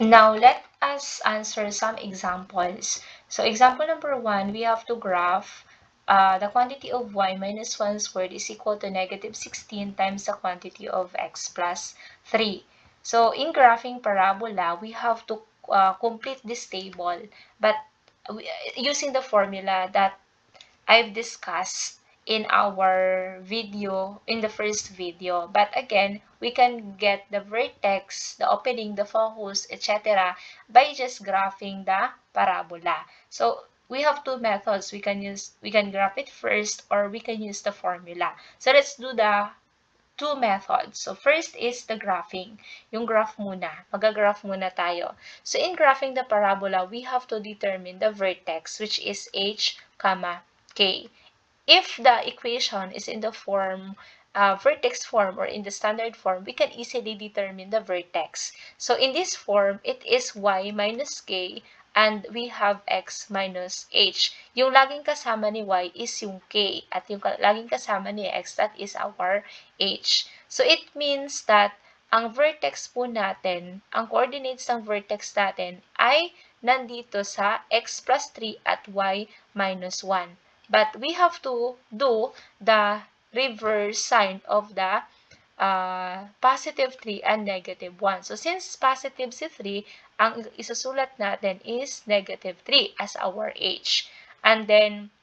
Now, let us answer some examples. So, example number 1, we have to graph the quantity of y minus 1 squared is equal to negative 16 times the quantity of x plus 3. So, in graphing parabola, we have to complete this table, but using the formula that I've discussed in our video, in the first video. But again, we can get the vertex, the opening, the focus, etc. by just graphing the parabola. So we have two methods. We can graph it first or we can use the formula. So let's do the two methods. So first is the graphing. Yung graph muna. Mag-graph muna tayo. So in graphing the parabola, we have to determine the vertex, which is h, k. If the equation is in the form, vertex form or in the standard form, we can easily determine the vertex. So in this form, it is y minus k and we have x minus h. Yung laging kasama ni y is yung k at yung laging kasama ni x, that is our h. So it means that ang vertex po natin, ang coordinates ng vertex natin ay nandito sa x plus 3 at y minus 1. But we have to do the reverse sign of the positive 3 and negative 1. So, since positive si 3, ang isusulat natin is negative 3 as our h. And then,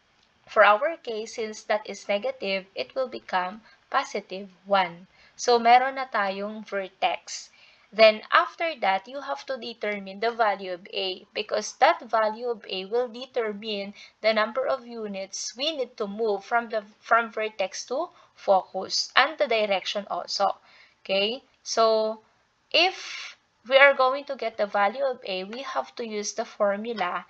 for our case, since that is negative, it will become positive 1. So, meron na tayong vertex. Then, after that, you have to determine the value of A because that value of A will determine the number of units we need to move from vertex to focus and the direction also. Okay? So, if we are going to get the value of A, we have to use the formula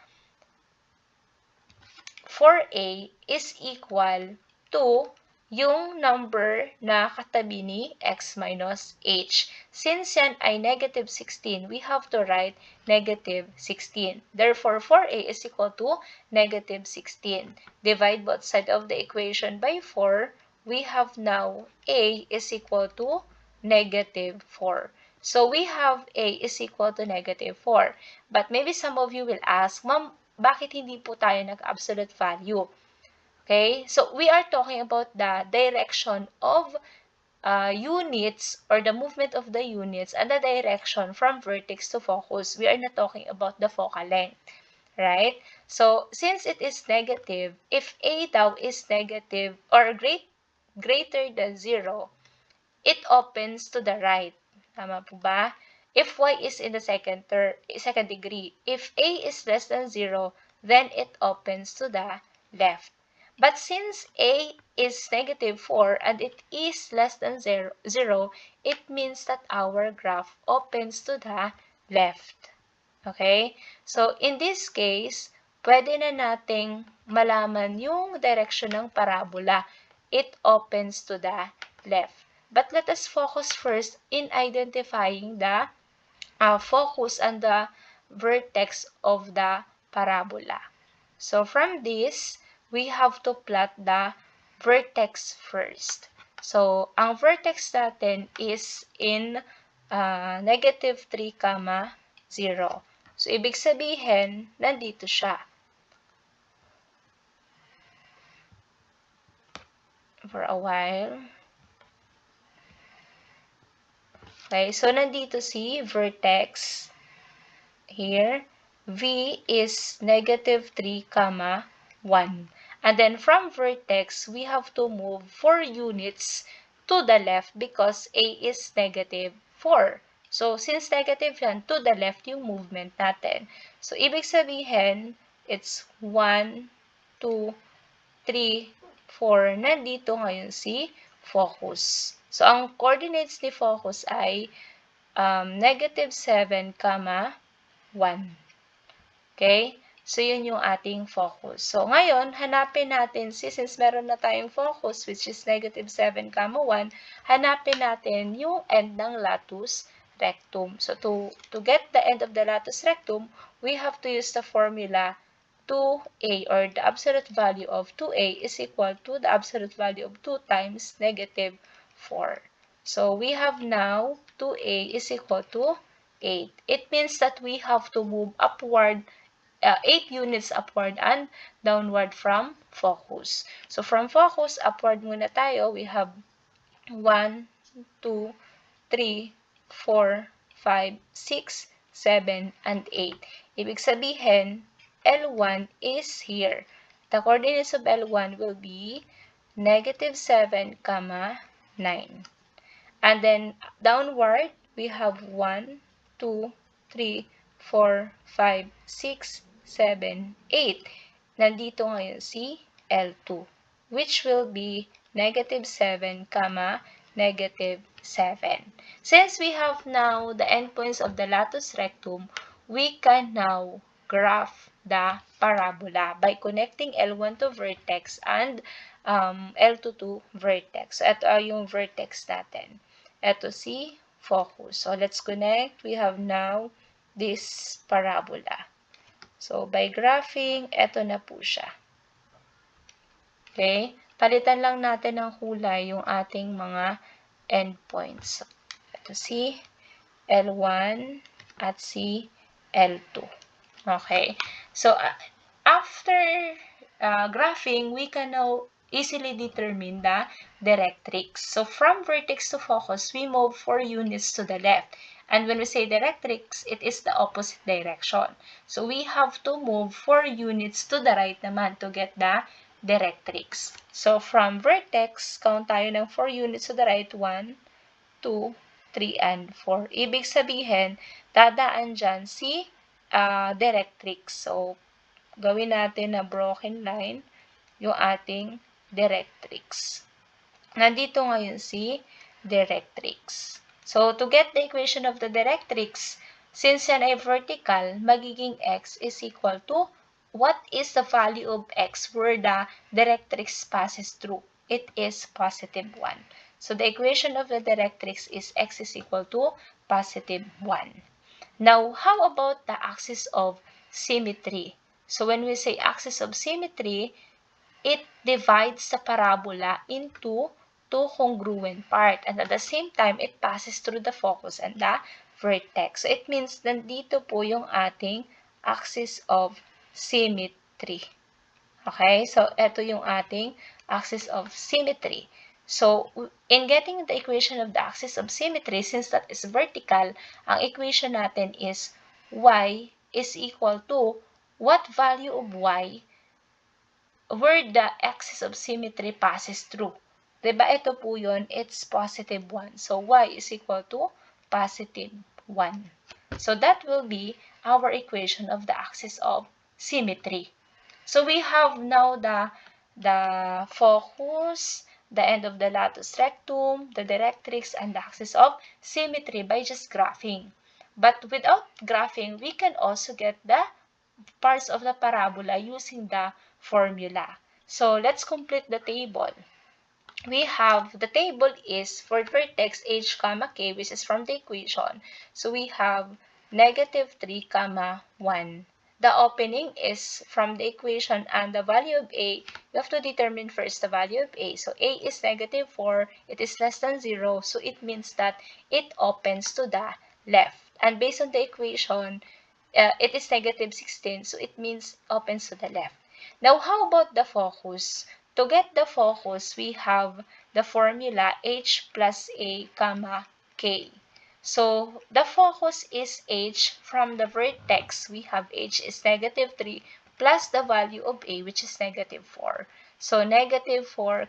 for A is equal to yung number na katabi ni x minus h. Since yan ay negative 16, we have to write negative 16. Therefore, 4a is equal to negative 16. Divide both sides of the equation by 4. We have now a is equal to negative 4. So, we have a is equal to negative 4. But maybe some of you will ask, Ma'am, bakit hindi po tayo nag-absolute value? Okay? So, we are talking about the direction of units or the movement of the units and the direction from vertex to focus. We are not talking about the focal length. Right? So, since it is negative, if A daw is negative or greater than 0, it opens to the right. Tama po ba? If y is in the second degree, if a is less than 0, then it opens to the left. But since a is negative 4 and it is less than 0, it means that our graph opens to the left. Okay? So, in this case, pwede na nating malaman yung direction ng parabola. It opens to the left. But let us focus first in identifying the focus and the vertex of the parabola. So, from this, we have to plot the vertex first. So, ang vertex natin is in negative 3, 0. So, ibig sabihin, nandito siya. For a while. Okay, so nandito si vertex. Here, V is negative 3, 1. And then from vertex, we have to move 4 units to the left because A is negative 4. So, since negative yan, to the left yung movement natin. So, ibig sabihin, it's 1, 2, 3, 4. Nandito ngayon si focus. So, ang coordinates ni focus ay negative 7, 1. Okay? So, yun yung ating focus. So, ngayon, hanapin natin, since meron na tayong focus, which is negative 7, 1, hanapin natin yung end ng latus rectum. So, to get the end of the latus rectum, we have to use the formula 2a, or the absolute value of 2a is equal to the absolute value of 2 times negative 4. So, we have now 2a is equal to 8. It means that we have to move upward 8 units upward and downward from focus. So from focus, upward muna tayo. We have 1, 2, 3, 4, 5, 6, 7, and 8. Ibig sabihin, L1 is here. The coordinates of L1 will be -7, 9. And then downward, we have 1, 2, 3, 4, 5, 6, 7, 8. Nandito ngayon si L2, which will be -7, -7. Since we have now the endpoints of the latus rectum, we can now graph the parabola by connecting L1 to vertex and L2 to vertex. So, ito yung vertex natin. Ito si focus. So, let's connect. We have now this parabola. So, by graphing, ito na po siya. Okay? Palitan lang natin ng kulay yung ating mga endpoints. So, ito si L1 at si L2. Okay? So, after graphing, we can now easily determine the directrix. So, from vertex to focus, we move 4 units to the left. And when we say directrix, it is the opposite direction. So, we have to move 4 units to the right naman to get the directrix. So, from vertex, count tayo ng 4 units to the right. 1, 2, 3, and 4. Ibig sabihin, dadaan dyan si directrix. So, gawin natin na broken line yung ating directrix. Nandito ngayon si directrix. So, to get the equation of the directrix, since yan ay vertical, magiging x is equal to what is the value of x where the directrix passes through? It is +1. So, the equation of the directrix is x is equal to +1. Now, how about the axis of symmetry? So, when we say axis of symmetry, it divides the parabola into 2 congruent parts. And at the same time, it passes through the focus and the vertex. So, it means nandito po yung ating axis of symmetry. Okay? So, ito yung ating axis of symmetry. So, in getting the equation of the axis of symmetry, since that is vertical, ang equation natin is y is equal to what value of y where the axis of symmetry passes through. Diba? Ito po yun, it's +1. So, y is equal to +1. So, that will be our equation of the axis of symmetry. So, we have now the focus, the end of the latus rectum, the directrix, and the axis of symmetry by just graphing. But without graphing, we can also get the parts of the parabola using the formula. So, let's complete the table. We have, the table is for vertex h, k, which is from the equation. So, we have -3, 1. The opening is from the equation and the value of a, you have to determine first the value of a. So, a is -4, it is less than 0, so it means that it opens to the left. And based on the equation, it is -16, so it means opens to the left. Now, how about the focus? To get the focus, we have the formula h plus a, k. So, the focus is h from the vertex. We have h is -3 plus the value of a, which is -4. So, -4,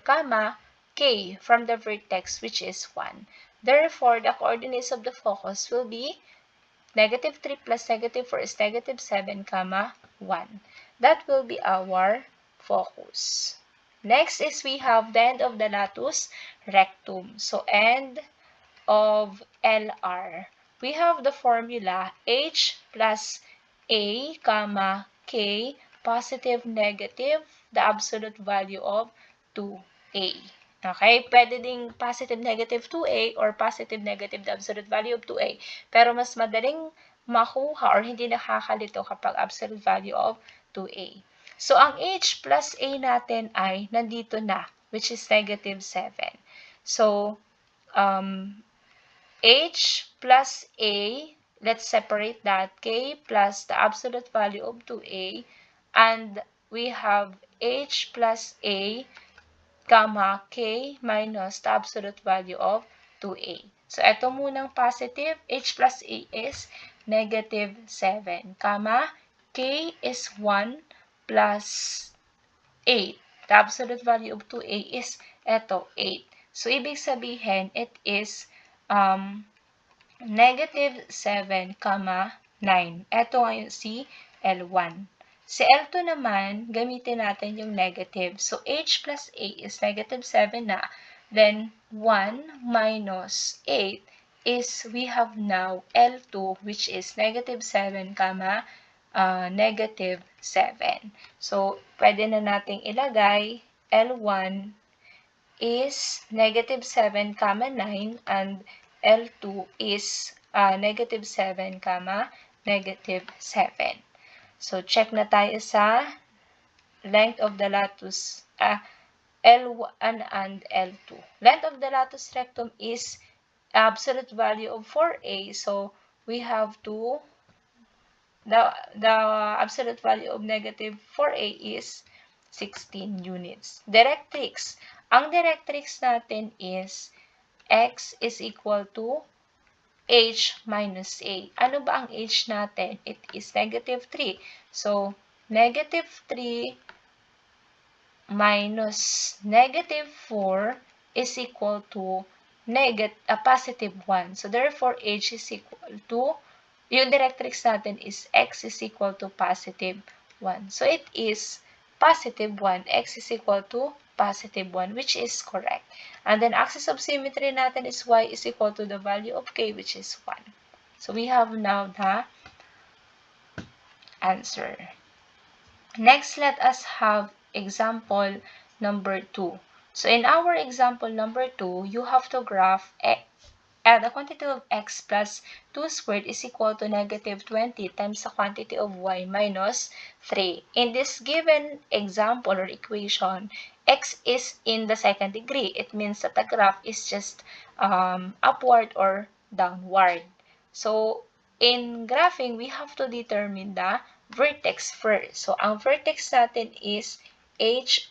k from the vertex, which is 1. Therefore, the coordinates of the focus will be -3 plus -4 is -7, 1. That will be our focus. Next is we have the end of the latus rectum. So, end of LR. We have the formula h plus a, k, positive, negative, the absolute value of 2a. Okay? Pwede ding positive, negative 2a or positive, negative, the absolute value of 2a. Pero mas madaling makuha or hindi nakakalito kapag absolute value of 2a. So, ang h plus a natin ay nandito na, which is -7. So, h plus a, let's separate that. K plus the absolute value of 2a, and we have h plus a, comma, k minus the absolute value of 2a. So, ito munang positive, h plus a is negative 7, comma, k is 1 plus 8. The absolute value of 2a is ito, 8. So, ibig sabihin, it is negative 7, 9. Ito ngayon si L1. Si L2 naman, gamitin natin yung negative. So, h plus a is negative 7 na. Then, 1 minus 8 is, we have now L2, which is negative 7, negative 7. So, pwede na nating ilagay L1 is negative 7, 9, and L2 is negative 7, negative 7. So, check na tayo sa length of the lattice L1 and L2. Length of the lattice rectum is absolute value of 4a. So, we have to, the absolute value of negative 4a is 16 units. Directrix. Ang directrix natin is x is equal to h minus a. Ano ba ang h natin? It is negative 3. So, negative 3 minus negative 4 is equal to positive 1. So, therefore, h is equal to, yung directrix natin is x is equal to positive 1. So, it is positive 1. X is equal to positive 1, which is correct. And then, axis of symmetry natin is y is equal to the value of k, which is 1. So, we have now the answer. Next, let us have example number 2. So, in our example number 2, you have to graph the quantity of x plus 2 squared is equal to negative 20 times the quantity of y minus 3. In this given example or equation, x is in the second degree. It means that the graph is just upward or downward. So, in graphing, we have to determine the vertex first. So, ang vertex natin is h,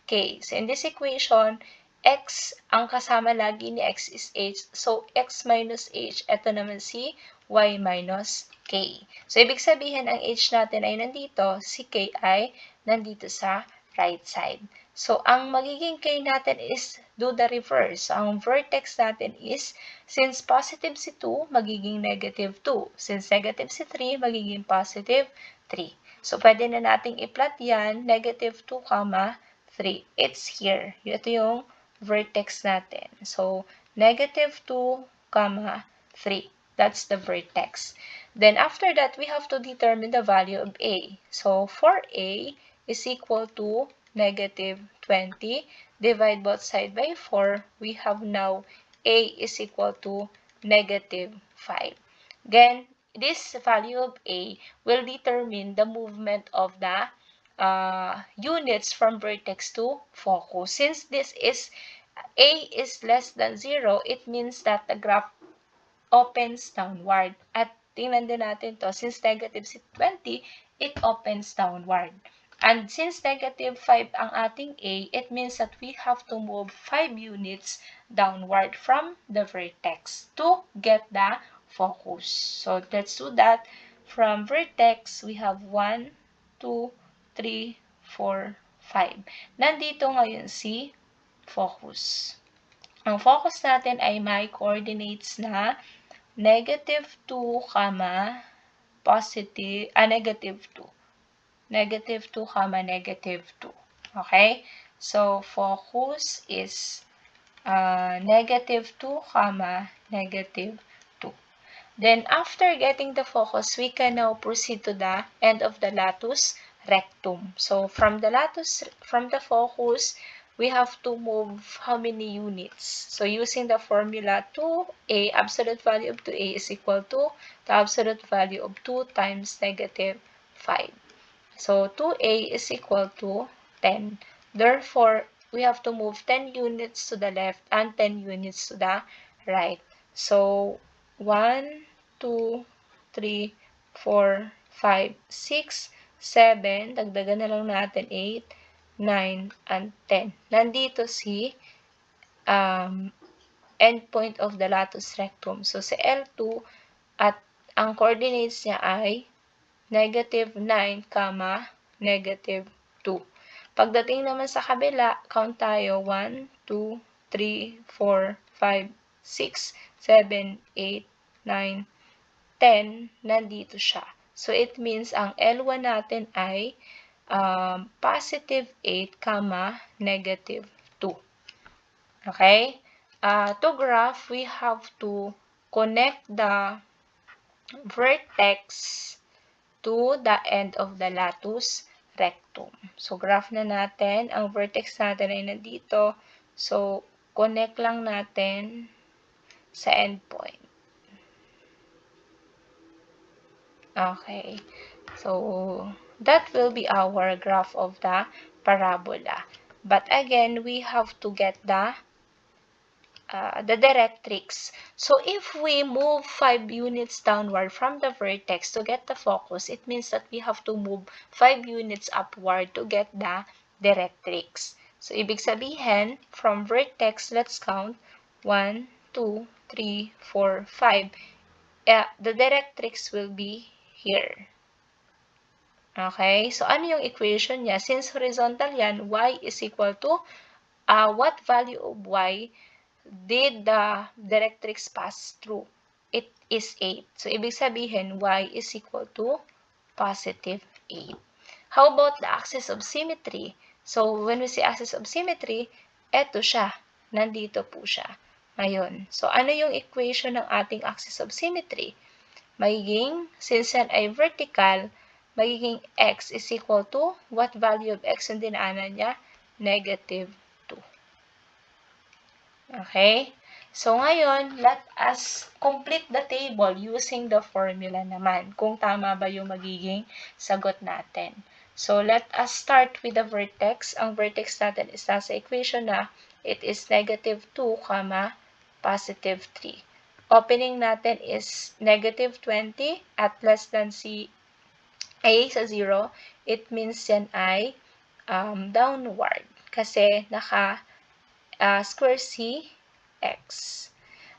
k. So, in this equation, x, ang kasama lagi ni x is h. So, x minus h, ito naman si y minus k. So, ibig sabihin, ang h natin ay nandito, si k ay nandito sa right side. So, ang magiging k natin is do the reverse. So, ang vertex natin is, since positive si 2, magiging negative 2. Since negative si 3, magiging positive 3. So, pwede na nating i-plot yan, negative 2, 3. It's here. Ito yung vertex natin. So, negative 2, 3. That's the vertex. Then, after that, we have to determine the value of a. So, for a is equal to negative 20. Divide both sides by 4. We have now a is equal to negative 5. Again, this value of a will determine the movement of the units from vertex to focus. Since this is a is less than 0, it means that the graph opens downward. At tingnan din natin to, since negative 20, it opens downward. And since negative 5 ang ating a, it means that we have to move 5 units downward from the vertex to get the focus. So, let's do that. From vertex, we have 1, 2, 3, 4, 5. Nandito ngayon si focus. Ang focus natin ay may coordinates na negative 2, negative 2. Negative 2, negative 2. Okay? So, focus is negative 2, negative 2. Then, after getting the focus, we can now proceed to the end of the latus rectum. So, from the focus, we have to move how many units? So, using the formula 2a, absolute value of 2a is equal to the absolute value of 2 times negative 5. So, 2a is equal to 10. Therefore, we have to move 10 units to the left and 10 units to the right. So, 1, 2, 3, 4, 5, 6, 7, dagdagan na lang natin 8, 9, and 10. Nandito si endpoint of the latus rectum. So, sa L2, at ang coordinates niya ay negative 9, negative 2. Pagdating naman sa kabila, count tayo 1, 2, 3, 4, 5, 6, 7, 8, 9, 10, nandito siya. So, it means ang L1 natin ay positive 8, negative 2. Okay? To graph, we have to connect the vertex to the end of the latus rectum. So, graph na natin. Ang vertex natin ay nandito. So, connect lang natin sa endpoint. Okay. So, that will be our graph of the parabola. But again, we have to get the directrix. So if we move 5 units downward from the vertex to get the focus, it means that we have to move 5 units upward to get the directrix. So ibig sabihin, from vertex, let's count 1, 2, 3, 4, 5. The directrix will be here. Okay? So ano yung equation niya? Since horizontal yan, y is equal to what value of y did the directrix pass through? It is 8. So, ibig sabihin, y is equal to positive 8. How about the axis of symmetry? So, when we say axis of symmetry, eto siya. Nandito po siya. Ngayon, so ano yung equation ng ating axis of symmetry? Magiging, since yan ay vertical, magiging x is equal to, what value of x yung dinaanan niya? Negative 2. Okay? So, ngayon, let us complete the table using the formula naman, kung tama ba yung magiging sagot natin. So, let us start with the vertex. Ang vertex natin is nasa equation na it is negative 2, positive 3. Opening natin is negative 20 at less than si a sa 0. It means yan ay downward kasi naka square c x.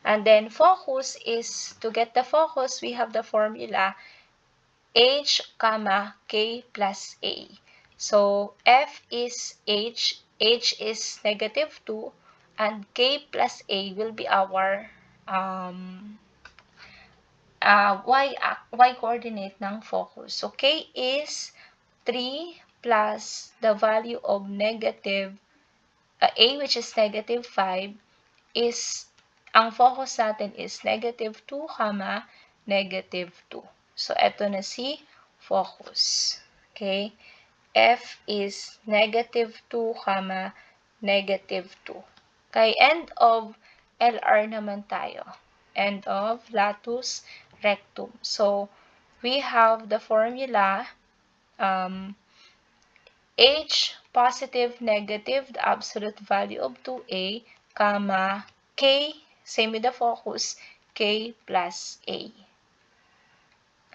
And then focus is, to get the focus, we have the formula h, k plus a. So, f is h is negative 2, and k plus a will be our y coordinate ng focus. So, k is 3 plus the value of negative a, which is negative 5, is, ang focus natin is negative 2, negative 2. So, eto na si focus. Okay? F is negative 2, negative 2. Kay end of LR naman tayo. End of latus rectum. So, we have the formula h, positive, negative, the absolute value of 2a, k, same with the focus, k plus a.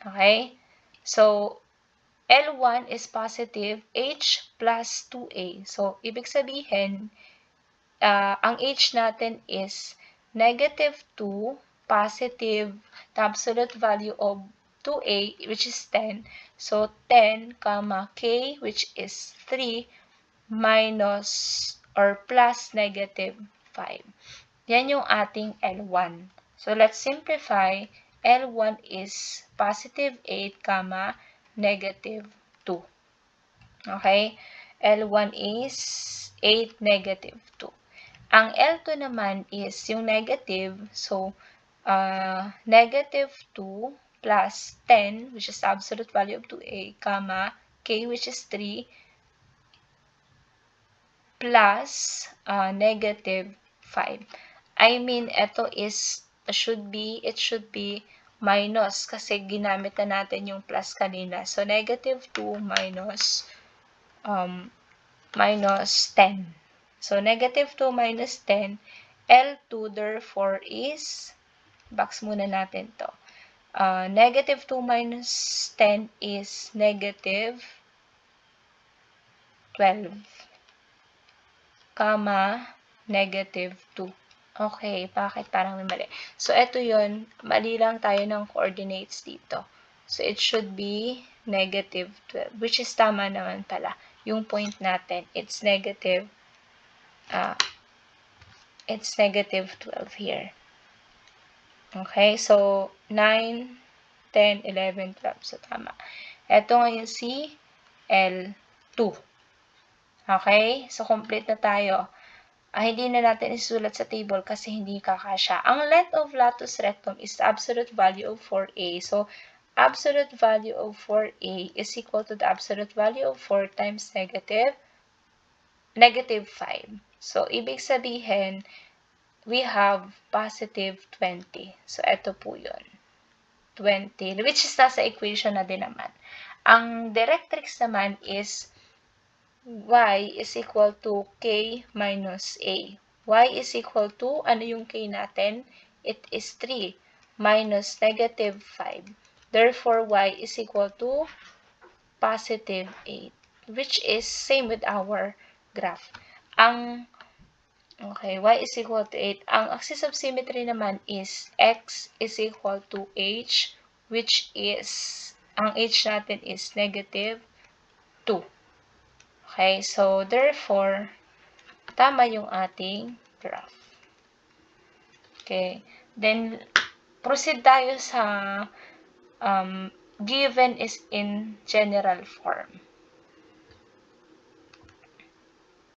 Okay? So, L1 is positive, h plus 2a. So, ibig sabihin, ang h natin is negative 2, positive, the absolute value of 2a, which is 10. So, 10, k, which is 3, minus or plus negative 5. Yan yung ating L1. So, let's simplify. L1 is positive 8, negative 2. Okay? L1 is 8, negative 2. Ang L2 naman is yung negative. So, negative 2 plus 10, which is the absolute value of 2a, k, which is 3, plus negative 5. I mean, ito is, it should be minus kasi ginamit na natin yung plus kanina. So, negative 2 minus 10. So, negative 2 minus 10, L2 therefore is, box muna natin to. Negative 2 minus 10 is negative 12, comma, negative 2. Okay, bakit parang may mali? So, ito yun, mali lang tayo ng coordinates dito. So, it should be negative 12, which is tama naman pala. Yung point natin, it's negative 12 here. Okay, so 9, 10, 11, 12. So, tama. Ito ngayon si L2. Okay, so complete na tayo. Hindi na natin isulat sa table kasi hindi kakasya. Ang length of latus rectum is the absolute value of 4a. So, absolute value of 4a is equal to the absolute value of 4 times negative 5. So, ibig sabihin, we have positive 20. So, ito po yun. 20, which is nasa equation na din naman. Ang directrix naman is y is equal to k minus a. Y is equal to, ano yung k natin? It is 3 minus negative 5. Therefore, y is equal to positive 8, which is same with our graph. Okay, y is equal to 8. Ang axis of symmetry naman is x is equal to h, which is, ang h natin is negative 2. Okay, so therefore, tama yung ating graph. Okay, then proceed tayo sa given is in general form.